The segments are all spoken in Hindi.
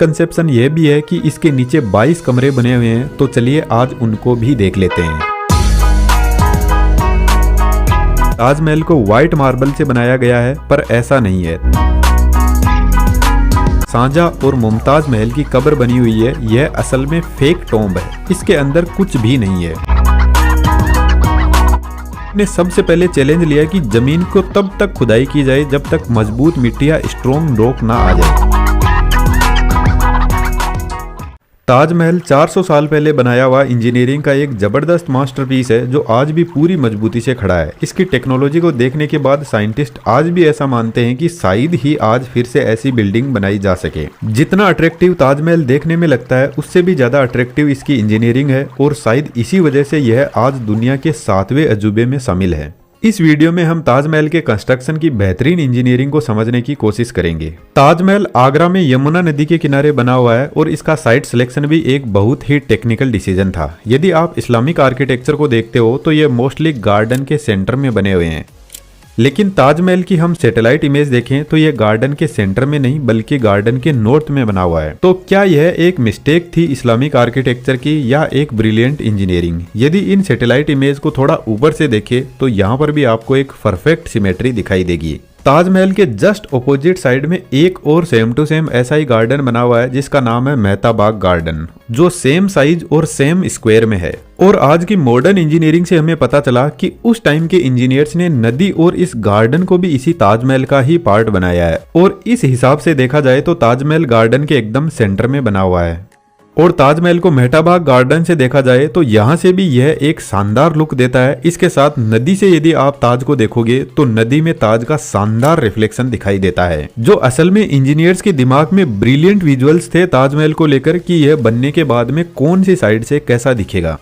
मिसकंसेप्शन यह भी है कि इसके नीचे 22 कमरे बने हुए हैं, तो चलिए आज उनको भी देख लेते हैं। ताजमहल को व्हाइट मार्बल से बनाया गया है, पर ऐसा नहीं है। शाहजहां और मुमताज महल की कब्र बनी हुई है, यह असल में फेक टॉम्ब है, इसके अंदर कुछ भी नहीं है। ने सबसे पहले चैलेंज लिया कि जमीन को तब तक खुदाई की जाए जब तक मजबूत मिट्टी या स्ट्रॉन्ग रॉक ना आ जाए। ताजमहल 400 साल पहले बनाया हुआ इंजीनियरिंग का एक जबरदस्त मास्टरपीस है, जो आज भी पूरी मजबूती से खड़ा है। इसकी टेक्नोलॉजी को देखने के बाद साइंटिस्ट आज भी ऐसा मानते हैं कि शायद ही आज फिर से ऐसी बिल्डिंग बनाई जा सके। जितना अट्रैक्टिव ताजमहल देखने में लगता है, उससे भी ज्यादा अट्रैक्टिव इसकी इंजीनियरिंग है, और शायद इसी वजह से यह आज दुनिया के 7वें अजूबे में शामिल है। इस वीडियो में हम ताजमहल के कंस्ट्रक्शन की बेहतरीन इंजीनियरिंग को समझने की कोशिश करेंगे। ताजमहल आगरा में यमुना नदी के किनारे बना हुआ है, और इसका साइट सिलेक्शन भी एक बहुत ही टेक्निकल डिसीजन था। यदि आप इस्लामिक आर्किटेक्चर को देखते हो तो ये मोस्टली गार्डन के सेंटर में बने हुए हैं, लेकिन ताजमहल की हम सैटेलाइट इमेज देखें तो यह गार्डन के सेंटर में नहीं बल्कि गार्डन के नॉर्थ में बना हुआ है। तो क्या यह एक मिस्टेक थी इस्लामिक आर्किटेक्चर की या एक ब्रिलियंट इंजीनियरिंग? यदि इन सैटेलाइट इमेज को थोड़ा ऊपर से देखें तो यहाँ पर भी आपको एक परफेक्ट सिमेट्री दिखाई देगी। ताजमहल के जस्ट ऑपोजिट साइड में एक और सेम टू सेम ऐसा ही गार्डन बना हुआ है, जिसका नाम है मेहता बाग गार्डन, जो सेम साइज और सेम स्क्वायर में है। और आज की मॉडर्न इंजीनियरिंग से हमें पता चला कि उस टाइम के इंजीनियर्स ने नदी और इस गार्डन को भी इसी ताजमहल का ही पार्ट बनाया है। और इस हिसाब से देखा जाए तो ताजमहल गार्डन के एकदम सेंटर में बना हुआ है। और ताजमहल को मेहता बाग गार्डन से देखा जाए तो यहाँ से भी यह एक शानदार लुक देता है। इसके साथ नदी से यदि आप ताज को देखोगे तो नदी में ताज का शानदार रिफ्लेक्शन दिखाई देता है, जो असल में इंजीनियर्स के दिमाग में ब्रिलियंट विजुअल्स थे ताजमहल को लेकर कि यह बनने के बाद में कौन सी साइड से कैसा दिखेगा।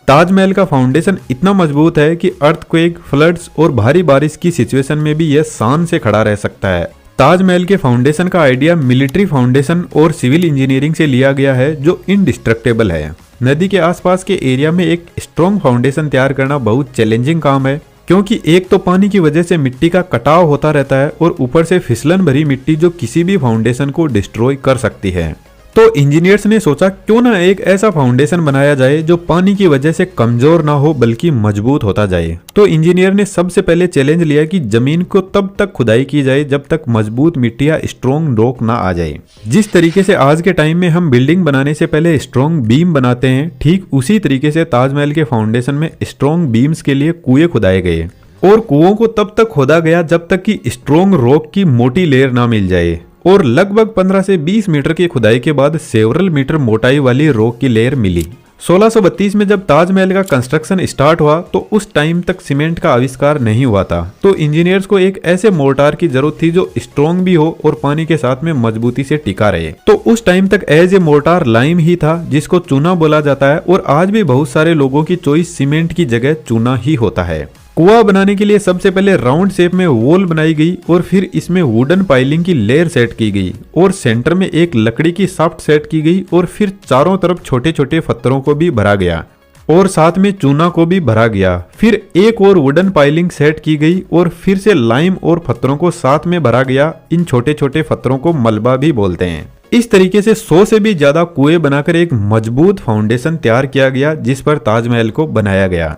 ताजमहल का फाउंडेशन इतना मजबूत है कि अर्थक्वेक, फ्लड्स और भारी बारिश की सिचुएशन में भी यह शान से खड़ा रह सकता है। ताजमहल के फाउंडेशन का आइडिया मिलिट्री फाउंडेशन और सिविल इंजीनियरिंग से लिया गया है, जो इनडिस्ट्रक्टेबल है। नदी के आसपास के एरिया में एक स्ट्रॉन्ग फाउंडेशन तैयार करना बहुत चैलेंजिंग काम है, क्योंकि एक तो पानी की वजह से मिट्टी का कटाव होता रहता है, और ऊपर से फिसलन भरी मिट्टी जो किसी भी फाउंडेशन को डिस्ट्रॉय कर सकती है। तो इंजीनियर्स ने सोचा क्यों ना एक ऐसा फाउंडेशन बनाया जाए जो पानी की वजह से कमजोर ना हो बल्कि मजबूत होता जाए। तो इंजीनियर ने सबसे पहले चैलेंज लिया कि जमीन को तब तक खुदाई की जाए जब तक मजबूत मिट्टी या स्ट्रॉन्ग रॉक ना आ जाए। जिस तरीके से आज के टाइम में हम बिल्डिंग बनाने से पहले स्ट्रॉन्ग बीम बनाते हैं, ठीक उसी तरीके से ताजमहल के फाउंडेशन में स्ट्रॉन्ग बीम्स के लिए कुएं खुदाए गए, और कुओं को तब तक खोदा गया जब तक कि स्ट्रॉन्ग रॉक की मोटी लेयर ना मिल जाए। और लगभग 15 से 20 मीटर की खुदाई के बाद सेवरल मीटर मोटाई वाली रॉक की लेयर मिली। 1632 में जब ताजमहल का कंस्ट्रक्शन स्टार्ट हुआ तो उस टाइम तक सीमेंट का आविष्कार नहीं हुआ था, तो इंजीनियर्स को एक ऐसे मोर्टार की जरूरत थी जो स्ट्रॉन्ग भी हो और पानी के साथ में मजबूती से टिका रहे। तो उस टाइम तक एज ए मोर्टार लाइम ही था, जिसको चूना बोला जाता है, और आज भी बहुत सारे लोगों की चॉइस सीमेंट की जगह चूना ही होता है। कुआं बनाने के लिए सबसे पहले राउंड शेप में वॉल बनाई गई, और फिर इसमें वुडन पाइलिंग की लेयर सेट की गई, और सेंटर में एक लकड़ी की शाफ्ट सेट की गई, और फिर चारों तरफ छोटे छोटे पत्थरों को भी भरा गया, और साथ में चूना को भी भरा गया। फिर एक और वुडन पाइलिंग सेट की गई, और फिर से लाइम और पत्थरों को साथ में भरा गया। इन छोटे छोटे पत्थरों को मलबा भी बोलते हैं। इस तरीके से 100 से भी ज्यादा कुएं बनाकर एक मजबूत फाउंडेशन तैयार किया गया, जिस पर ताजमहल को बनाया गया।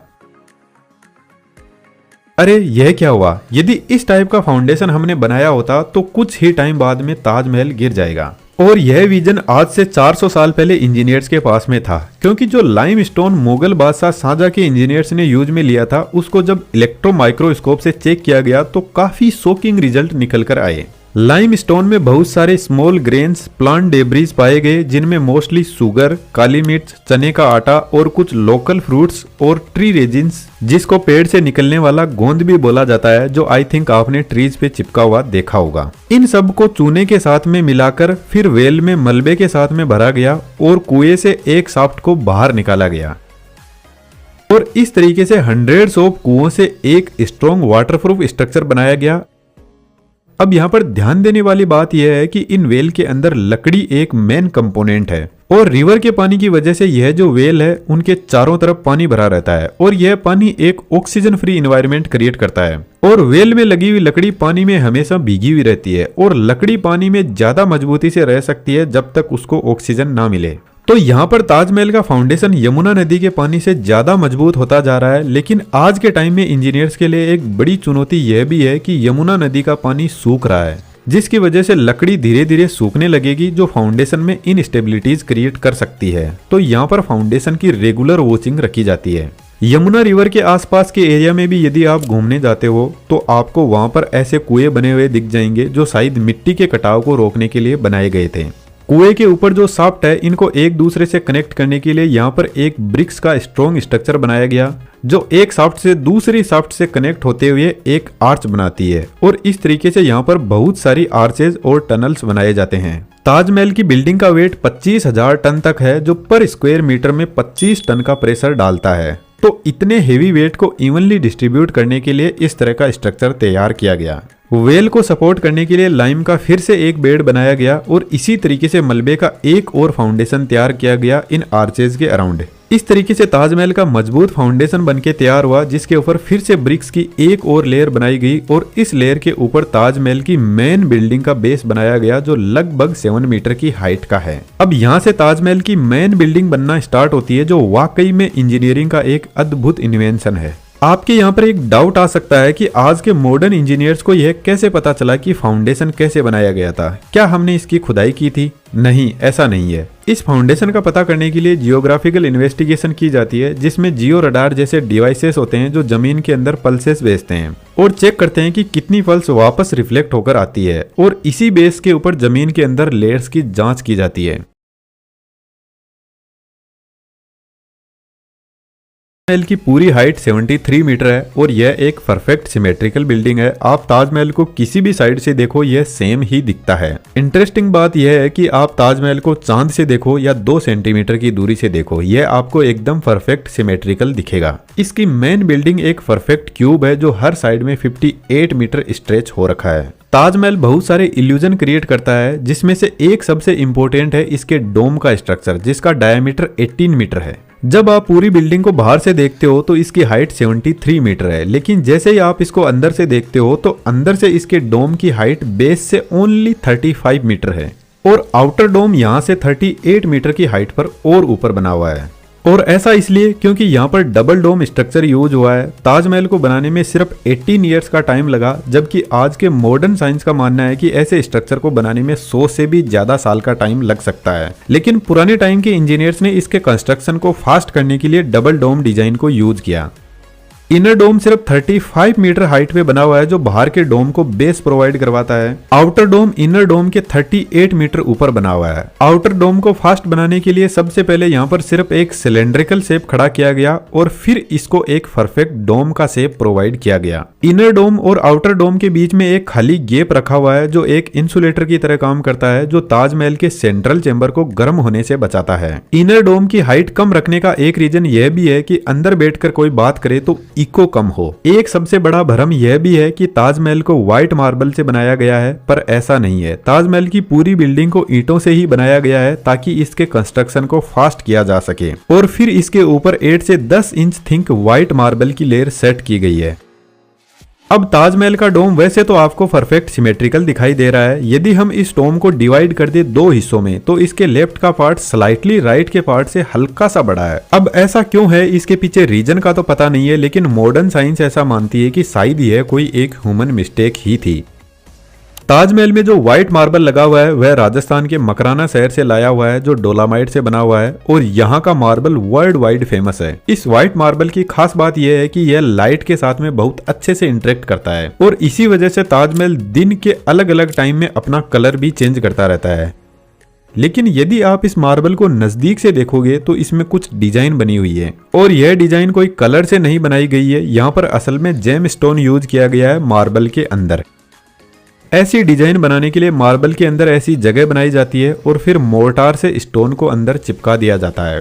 अरे यह क्या हुआ? यदि इस टाइप का फाउंडेशन हमने बनाया होता तो कुछ ही टाइम बाद में ताजमहल गिर जाएगा। और यह विजन आज से 400 साल पहले इंजीनियर्स के पास में था, क्योंकि जो लाइमस्टोन मुगल बादशाह शाहजहां के इंजीनियर्स ने यूज में लिया था, उसको जब इलेक्ट्रो माइक्रोस्कोप से चेक किया गया तो काफी शॉकिंग रिजल्ट निकल कर आए। लाइमस्टोन में बहुत सारे स्मॉल ग्रेन्स, प्लांट डेब्रीज पाए गए, जिनमें मोस्टली शुगर, काली मिर्च, चने का आटा और कुछ लोकल फ्रूट्स और ट्री रेजिन्स, जिसको पेड़ से निकलने वाला गोंद भी बोला जाता है, जो आई थिंक आपने ट्रीज पे चिपका हुआ देखा होगा। इन सब को चूने के साथ में मिलाकर फिर वेल में मलबे के साथ में भरा गया, और कुएं से एक शाफ्ट को बाहर निकाला गया, और इस तरीके से हंड्रेड्स ऑफ कुओं से एक स्ट्रॉन्ग वाटरप्रूफ स्ट्रक्चर बनाया गया। अब यहाँ पर ध्यान देने वाली बात यह है कि इन वेल के अंदर लकड़ी एक मेन कंपोनेंट है और रिवर के पानी की वजह से यह जो वेल है उनके चारों तरफ पानी भरा रहता है और यह पानी एक ऑक्सीजन फ्री इन्वायरमेंट क्रिएट करता है और वेल में लगी हुई लकड़ी पानी में हमेशा भीगी हुई रहती है और लकड़ी पानी में ज्यादा मजबूती से रह सकती है जब तक उसको ऑक्सीजन ना मिले। तो यहाँ पर ताजमहल का फाउंडेशन यमुना नदी के पानी से ज्यादा मजबूत होता जा रहा है, लेकिन आज के टाइम में इंजीनियर्स के लिए एक बड़ी चुनौती यह भी है कि यमुना नदी का पानी सूख रहा है, जिसकी वजह से लकड़ी धीरे धीरे सूखने लगेगी जो फाउंडेशन में इनस्टेबिलिटीज क्रिएट कर सकती है। तो यहाँ पर फाउंडेशन की रेगुलर वॉचिंग रखी जाती है। यमुना रिवर के आसपास के एरिया में भी यदि आप घूमने जाते हो तो आपको वहां पर ऐसे कुएं बने हुए दिख जाएंगे जो शायद मिट्टी के कटाव को रोकने के लिए बनाए गए थे। कुएं के ऊपर जो शाफ्ट है इनको एक दूसरे से कनेक्ट करने के लिए यहाँ पर एक ब्रिक्स का स्ट्रॉन्ग स्ट्रक्चर बनाया गया जो एक शाफ्ट से दूसरी शाफ्ट से कनेक्ट होते हुए एक आर्च बनाती है और इस तरीके से यहाँ पर बहुत सारी आर्चेज और टनल्स बनाए जाते हैं। ताजमहल की बिल्डिंग का वेट 25,000 टन तक है जो पर स्क्वायर मीटर में 25 टन का प्रेशर डालता है। तो इतने हेवी वेट को इवनली डिस्ट्रीब्यूट करने के लिए इस तरह का स्ट्रक्चर तैयार किया गया। वेल को सपोर्ट करने के लिए लाइम का फिर से एक बेड बनाया गया और इसी तरीके से मलबे का एक और फाउंडेशन तैयार किया गया इन आर्चेज के अराउंड। इस तरीके से ताजमहल का मजबूत फाउंडेशन बनके तैयार हुआ जिसके ऊपर फिर से ब्रिक्स की एक और लेयर बनाई गई और इस लेयर के ऊपर ताजमहल की मेन बिल्डिंग का बेस बनाया गया जो लगभग 7 मीटर की हाइट का है। अब यहाँ से ताजमहल की मेन बिल्डिंग बनना स्टार्ट होती है जो वाकई में इंजीनियरिंग का एक अद्भुत इन्वेंशन है। आपके यहाँ पर एक डाउट आ सकता है कि आज के मॉडर्न इंजीनियर्स को यह कैसे पता चला कि फाउंडेशन कैसे बनाया गया था, क्या हमने इसकी खुदाई की थी? नहीं, ऐसा नहीं है। इस फाउंडेशन का पता करने के लिए जियोग्राफिकल इन्वेस्टिगेशन की जाती है जिसमें जियो रडार जैसे डिवाइसेस होते हैं जो जमीन के अंदर पल्सेस भेजते हैं और चेक करते हैं कि कितनी पल्स वापस रिफ्लेक्ट होकर आती है और इसी बेस के ऊपर जमीन के अंदर लेयर्स की जांच की जाती है। ताजमहल की पूरी हाइट 73 मीटर है और यह एक परफेक्ट सिमेट्रिकल बिल्डिंग है। आप ताजमहल को किसी भी साइड से देखो यह सेम ही दिखता है। इंटरेस्टिंग बात यह है कि आप ताजमहल को चांद से देखो या 2 सेंटीमीटर की दूरी से देखो, यह आपको एकदम परफेक्ट सिमेट्रिकल दिखेगा। इसकी मेन बिल्डिंग एक परफेक्ट क्यूब है जो हर साइड में 58 मीटर स्ट्रेच हो रखा है। ताजमहल बहुत सारे इल्यूजन क्रिएट करता है जिसमें से एक सबसे इंपॉर्टेंट है इसके डोम का स्ट्रक्चर जिसका डायमीटर 18 मीटर है। जब आप पूरी बिल्डिंग को बाहर से देखते हो तो इसकी हाइट 73 मीटर है, लेकिन जैसे ही आप इसको अंदर से देखते हो तो अंदर से इसके डोम की हाइट बेस से ओनली 35 मीटर है और आउटर डोम यहाँ से 38 मीटर की हाइट पर और ऊपर बना हुआ है। और ऐसा इसलिए क्योंकि यहाँ पर डबल डोम स्ट्रक्चर यूज हुआ है। ताजमहल को बनाने में सिर्फ 18 ईयर्स का टाइम लगा, जबकि आज के मॉडर्न साइंस का मानना है कि ऐसे स्ट्रक्चर को बनाने में 100 से भी ज्यादा साल का टाइम लग सकता है। लेकिन पुराने टाइम के इंजीनियर्स ने इसके कंस्ट्रक्शन को फास्ट करने के लिए डबल डोम डिजाइन को यूज किया। इनर डोम सिर्फ 35 मीटर हाइट पे बना हुआ है जो बाहर के डोम को बेस प्रोवाइड करवाता है। आउटर डोम इनर डोम के 38 मीटर ऊपर बना हुआ है। आउटर डोम को फास्ट बनाने के लिए सबसे पहले यहाँ पर सिर्फ एक सिलेंड्रिकल शेप खड़ा किया गया और फिर इसको एक परफेक्ट डोम का शेप प्रोवाइड किया गया। इनर डोम और आउटर डोम के बीच में एक खाली गैप रखा हुआ है जो एक इंसुलेटर की तरह काम करता है जो ताजमहल के सेंट्रल चेंबर को गर्म होने से बचाता है। इनर डोम की हाइट कम रखने का एक रीजन यह भी है कि अंदर बैठकर कोई बात करे तो इको कम हो। एक सबसे बड़ा भ्रम यह भी है कि ताजमहल को व्हाइट मार्बल से बनाया गया है, पर ऐसा नहीं है। ताजमहल की पूरी बिल्डिंग को ईंटों से ही बनाया गया है ताकि इसके कंस्ट्रक्शन को फास्ट किया जा सके और फिर इसके ऊपर 8 से 10 इंच थिक व्हाइट मार्बल की लेयर सेट की गई है। अब ताजमहल का डोम वैसे तो आपको परफेक्ट सिमेट्रिकल दिखाई दे रहा है। यदि हम इस डोम को डिवाइड कर दे 2 हिस्सों में तो इसके लेफ्ट का पार्ट स्लाइटली राइट के पार्ट से हल्का सा बड़ा है। अब ऐसा क्यों है इसके पीछे रीजन का तो पता नहीं है, लेकिन मॉडर्न साइंस ऐसा मानती है कि शायद यह कोई एक ह्यूमन मिस्टेक ही थी। ताजमहल में जो व्हाइट मार्बल लगा हुआ है वह राजस्थान के मकराना शहर से लाया हुआ है जो डोलामाइट से बना हुआ है और यहाँ का मार्बल वर्ल्ड वाइड फेमस है। इस व्हाइट मार्बल की खास बात यह है कि यह लाइट के साथ में बहुत अच्छे से इंटरेक्ट करता है और इसी वजह से ताजमहल दिन के अलग अलग टाइम में अपना कलर भी चेंज करता रहता है। लेकिन यदि आप इस मार्बल को नजदीक से देखोगे तो इसमें कुछ डिजाइन बनी हुई है और यह डिजाइन कोई कलर से नहीं बनाई गई है। यहाँ पर असल में जेम स्टोन यूज किया गया है मार्बल के अंदर। ऐसी डिजाइन बनाने के लिए मार्बल के अंदर ऐसी जगह बनाई जाती है और फिर मोर्टार से स्टोन को अंदर चिपका दिया जाता है।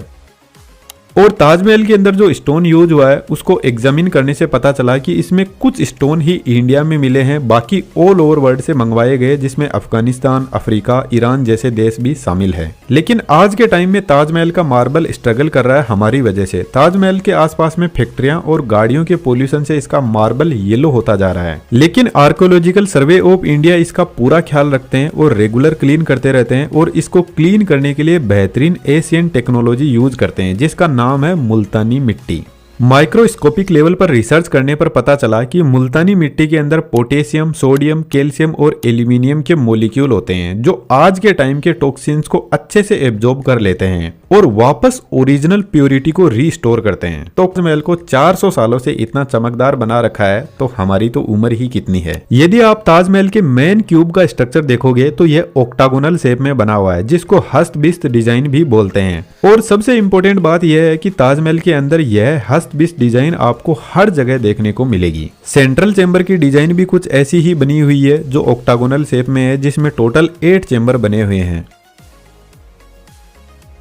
और ताजमहल के अंदर जो स्टोन यूज हुआ है उसको एग्जामिन करने से पता चला कि इसमें कुछ स्टोन ही इंडिया में मिले हैं, बाकी ऑल ओवर वर्ल्ड से मंगवाए गए, जिसमें अफगानिस्तान, अफ्रीका, ईरान जैसे देश भी शामिल है। लेकिन आज के टाइम में ताजमहल का मार्बल स्ट्रगल कर रहा है हमारी वजह से। ताजमहल के आसपास में फैक्ट्रियां और गाड़ियों के पोल्यूशन से इसका मार्बल येलो होता जा रहा है। लेकिन आर्कियोलॉजिकल सर्वे ऑफ इंडिया इसका पूरा ख्याल रखते हैं और रेगुलर क्लीन करते रहते हैं, और इसको क्लीन करने के लिए बेहतरीन एशियन टेक्नोलॉजी यूज करते हैं जिसका नाम है मुल्तानी मिट्टी। माइक्रोस्कोपिक लेवल पर रिसर्च करने पर पता चला कि मुल्तानी मिट्टी के अंदर पोटेशियम, सोडियम, कैल्शियम और एल्यूमिनियम के मॉलिक्यूल होते हैं जो आज के टाइम के टॉक्सिन्स को अच्छे से एब्जॉर्ब कर लेते हैं और वापस ओरिजिनल प्योरिटी को रीस्टोर करते हैं। ताजमहल को 400 सालों से इतना चमकदार बना रखा है तो हमारी तो उम्र ही कितनी है। यदि आप ताजमहल के मेन क्यूब का स्ट्रक्चर देखोगे तो यह ऑक्टागोनल शेप में बना हुआ है जिसको हस्त-बिस्त डिजाइन भी बोलते हैं। और सबसे इंपॉर्टेंट बात यह है कि ताजमहल के अंदर यह हस्त-बिस्त डिजाइन आपको हर जगह देखने को मिलेगी। सेंट्रल चेंबर की डिजाइन भी कुछ ऐसी ही बनी हुई है जो ऑक्टागोनल शेप में है, जिसमें टोटल 8 चेंबर बने हुए हैं।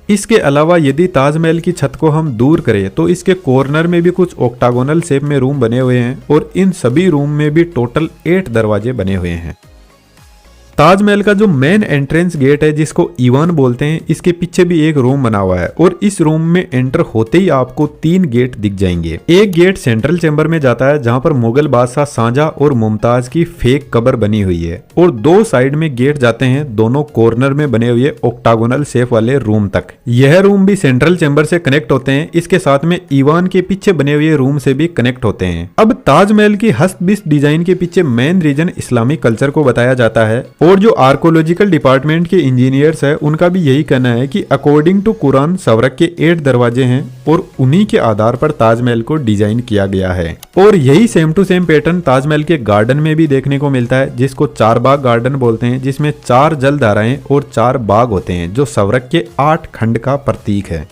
इसके अलावा यदि ताजमहल की छत को हम दूर करें तो इसके कॉर्नर में भी कुछ ऑक्टागोनल शेप में रूम बने हुए हैं और इन सभी रूम में भी टोटल 8 दरवाजे बने हुए हैं। ताजमहल का जो मेन एंट्रेंस गेट है जिसको ईवान बोलते हैं, इसके पीछे भी एक रूम बना हुआ है और इस रूम में एंटर होते ही आपको 3 गेट दिख जाएंगे। एक गेट सेंट्रल चेंबर में जाता है जहां पर मुगल बादशाह शाहजहां और मुमताज की फेक कब्र बनी हुई है, और 2 साइड में गेट जाते हैं दोनों कॉर्नर में बने हुए ऑक्टागोनल शेप वाले रूम तक। यह रूम भी सेंट्रल चेंबर से कनेक्ट होते हैं, इसके साथ में ईवान के पीछे बने हुए रूम से भी कनेक्ट होते हैं। अब ताजमहल की हस्त-बिस्त डिजाइन के पीछे मेन रीजन इस्लामिक कल्चर को बताया जाता है, और जो आर्कियोलॉजिकल डिपार्टमेंट के इंजीनियर्स है उनका भी यही कहना है कि अकॉर्डिंग टू कुरान सवरक के 8 दरवाजे हैं और उन्हीं के आधार पर ताजमहल को डिजाइन किया गया है। और यही same to same pattern Taj Mahal के गार्डन में भी देखने को मिलता है जिसको 4 बाग गार्डन बोलते हैं, जिसमें 4 जलधाराएं और 4 बाग होते हैं जो सवरक के 8 खंड का प्रतीक है।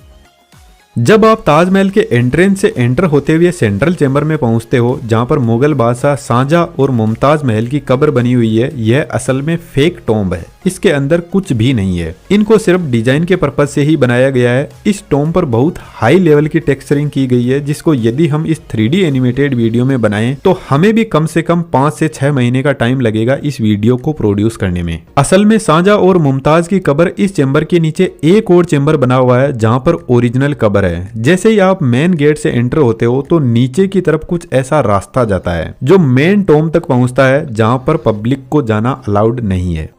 जब आप ताजमहल के एंट्रेंस से एंटर होते हुए सेंट्रल चेंबर में पहुंचते हो जहां पर मुगल बादशाह शाहजहां और मुमताज महल की कब्र बनी हुई है, यह असल में फेक टॉम्ब है, इसके अंदर कुछ भी नहीं है। इनको सिर्फ डिजाइन के पर्पज से ही बनाया गया है। इस टॉम्ब पर बहुत हाई लेवल की टेक्सचरिंग की गई है जिसको यदि हम इस 3D एनिमेटेड वीडियो में बनाएं तो हमें भी कम से कम 5 से 6 महीने का टाइम लगेगा इस वीडियो को प्रोड्यूस करने में। असल में शाहजहां और मुमताज की कब्र इस चेंबर के नीचे एक और चेंबर बना हुआ है जहां पर ओरिजिनल कब्र है। जैसे ही आप मेन गेट से एंटर होते हो तो नीचे की तरफ कुछ ऐसा रास्ता जाता है जो मेन टॉम्ब तक पहुंचता है जहां पर पब्लिक को जाना अलाउड नहीं है।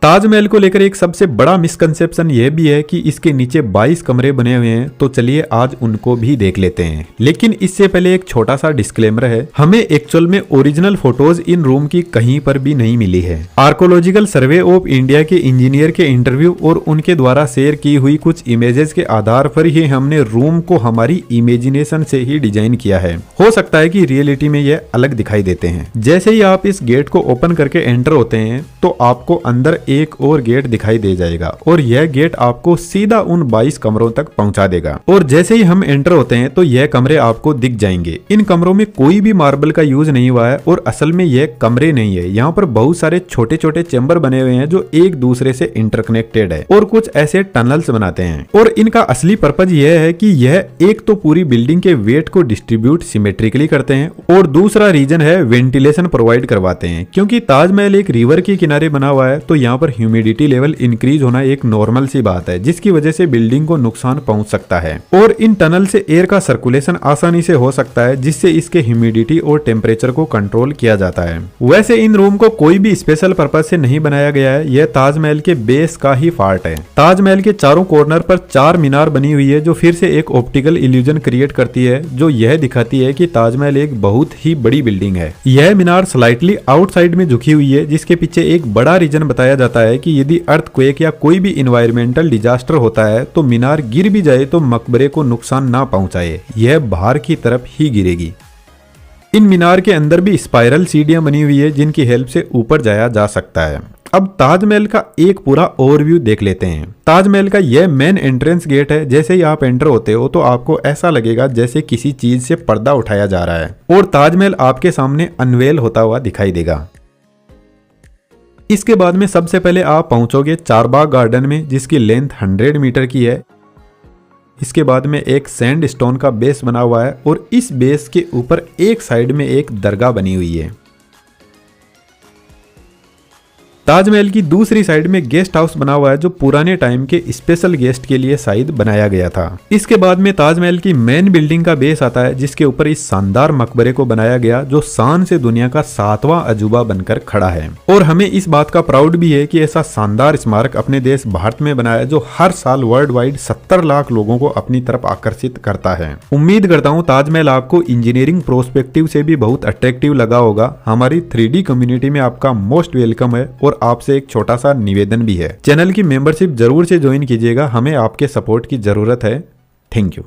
ताजमहल को लेकर एक सबसे बड़ा मिसकंसेप्शन यह भी है कि इसके नीचे 22 कमरे बने हुए हैं, तो चलिए आज उनको भी देख लेते हैं। लेकिन इससे पहले एक छोटा सा डिस्क्लेमर है, हमें एक्चुअल में ओरिजिनल फोटोज इन रूम की कहीं पर भी नहीं मिली है। आर्कियोलॉजिकल सर्वे ऑफ इंडिया के इंजीनियर के इंटरव्यू और उनके द्वारा शेयर की हुई कुछ इमेजेस के आधार पर ही हमने रूम को हमारी इमेजिनेशन से ही डिजाइन किया है। हो सकता है कि रियलिटी में यह अलग दिखाई देते हैं। जैसे ही आप इस गेट को ओपन करके एंटर होते हैं तो आपको अंदर एक और गेट दिखाई दे जाएगा और यह गेट आपको सीधा उन 22 कमरों तक पहुंचा देगा। और जैसे ही हम एंटर होते हैं तो यह कमरे आपको दिख जाएंगे। इन कमरों में कोई भी मार्बल का यूज नहीं हुआ है और असल में यह कमरे नहीं है। यहाँ पर बहुत सारे छोटे छोटे चेंबर बने हुए हैं जो एक दूसरे से इंटरकनेक्टेड है और कुछ ऐसे टनल्स बनाते हैं। और इनका असली पर्पज यह है कि यह एक तो पूरी बिल्डिंग के वेट को डिस्ट्रीब्यूट सिमेट्रिकली करते हैं और दूसरा रीजन है वेंटिलेशन प्रोवाइड करवाते हैं। क्योंकि ताजमहल एक रिवर के किनारे बना हुआ है तो यहाँ पर ह्यूमिडिटी लेवल इंक्रीज होना एक नॉर्मल सी बात है जिसकी वजह से बिल्डिंग को नुकसान पहुंच सकता है। और इन टनल से एयर का सर्कुलेशन आसानी से हो सकता है जिससे इसके ह्यूमिडिटी और टेम्परेचर को कंट्रोल किया जाता है। वैसे इन रूम को कोई भी स्पेशल पर्पज से नहीं बनाया गया है, यह ताजमहल के बेस का ही पार्ट है। ताजमहल के चारों कॉर्नर पर 4 मीनार बनी हुई है जो फिर से एक ऑप्टिकल इल्यूजन क्रिएट करती है जो यह दिखाती है कि ताजमहल एक बहुत ही बड़ी बिल्डिंग है। यह मीनार स्लाइटली आउटसाइड में झुकी हुई है जिसके पीछे एक बड़ा रीजन बताया जाता है कि यदि अर्थक्वेक या कोई भी इन्वायरमेंटल डिजास्टर होता है तो मीनार गिर भी जाए तो मकबरे को नुकसान ना पहुंचाए, यह बाहर की तरफ ही गिरेगी। इन मीनार के अंदर भी स्पाइरल सीढ़ियां बनी हुई है जिनकी हेल्प से ऊपर जाया जा सकता है। अब ताजमहल का एक पूरा ओवरव्यू देख लेते हैं। ताजमहल का यह मेन एंट्रेंस गेट है। जैसे ही आप एंटर होते हो तो आपको ऐसा लगेगा जैसे किसी चीज से पर्दा उठाया जा रहा है और ताजमहल आपके सामने अनवेल होता हुआ दिखाई देगा। इसके बाद में सबसे पहले आप पहुंचोगे चारबाग गार्डन में जिसकी लेंथ 100 मीटर की है। इसके बाद में एक सैंड स्टोन का बेस बना हुआ है और इस बेस के ऊपर एक साइड में एक दरगाह बनी हुई है। ताजमहल की दूसरी साइड में गेस्ट हाउस बना हुआ है जो पुराने टाइम के स्पेशल गेस्ट के लिए शायद बनाया गया था। इसके बाद में ताजमहल की मेन बिल्डिंग का बेस आता है जिसके ऊपर इस शानदार मकबरे को बनाया गया जो शान से दुनिया का 7वां अजूबा बनकर खड़ा है। और हमें इस बात का प्राउड भी है कि ऐसा शानदार स्मारक अपने देश भारत में बनाया है जो हर साल वर्ल्ड वाइड 70 लाख लोगों को अपनी तरफ आकर्षित करता है। उम्मीद करता हूँ ताजमहल आपको इंजीनियरिंग प्रोस्पेक्टिव से भी बहुत अट्रैक्टिव लगा होगा। हमारी 3D कम्युनिटी में आपका मोस्ट वेलकम है और आपसे एक छोटा सा निवेदन भी है, चैनल की मेंबरशिप जरूर से ज्वाइन कीजिएगा, हमें आपके सपोर्ट की जरूरत है। Thank you.